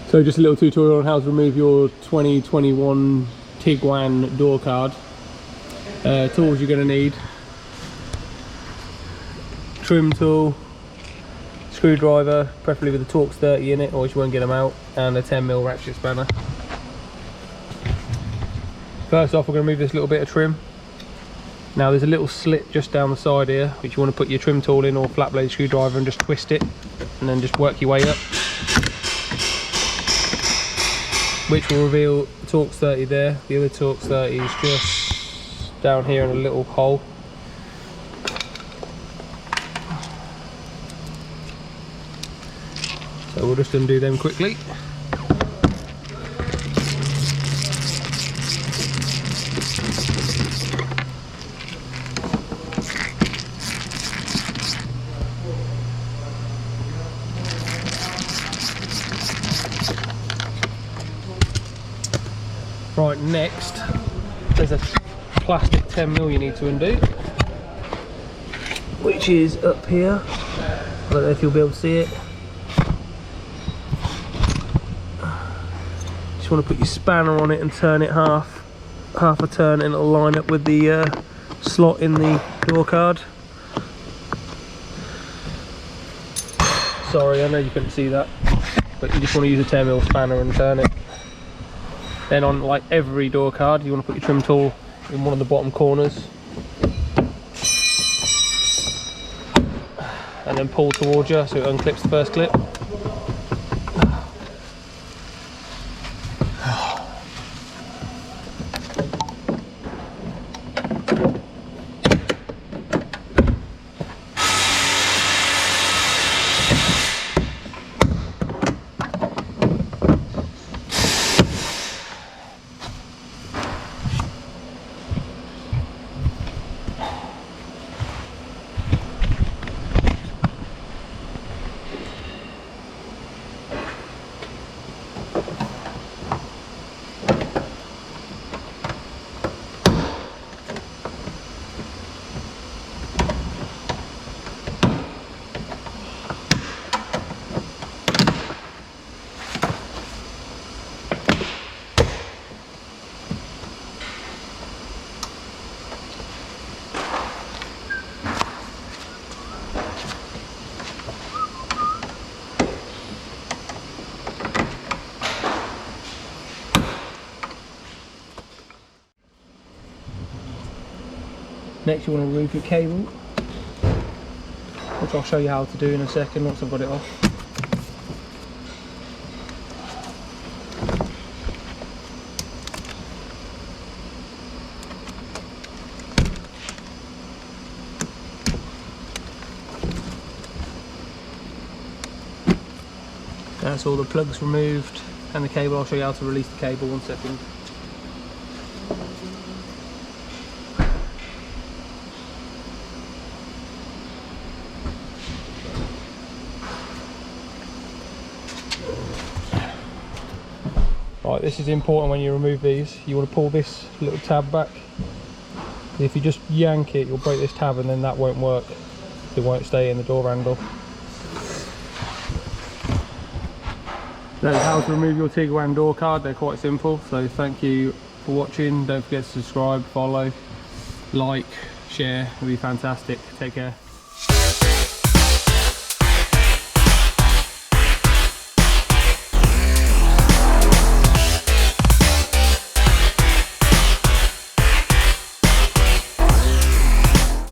So just a little tutorial on how to remove your 2021 Tiguan door card. Tools you're going to need: trim tool, screwdriver, preferably with a Torx 30 in it, or you won't get them out, and a 10mm ratchet spanner. First off, we're going to remove this little bit of trim. Now there's a little slit just down the side here, which you want to put your trim tool in, or flat blade screwdriver, and just twist it, and then just work your way up, which will reveal the Torx 30 there. The other Torx 30 is just down here in a little hole. So we'll just undo them quickly. Right, next there's a plastic 10mm you need to undo, which is up here. I don't know if you'll be able to see it. Just want to put your spanner on it and turn it half a turn, and it'll line up with the slot in the door card. Sorry, I know you couldn't see that, but you just want to use a 10mm spanner and turn it. Then on like every door card, you want to put your trim tool in one of the bottom corners and then pull towards you so it unclips the first clip. Next, you want to remove your cable, which I'll show you how to do in a second once I've got it off. That's all the plugs removed and the cable. I'll show you how to release the cable, 1 second. Right, this is important when you remove these. You want to pull this little tab back. If you just yank it, you'll break this tab and then that won't work. It won't stay in the door handle. That's how to remove your Tiguan door card. They're quite simple. So thank you for watching. Don't forget to subscribe, follow, like, share. It'll be fantastic. Take care.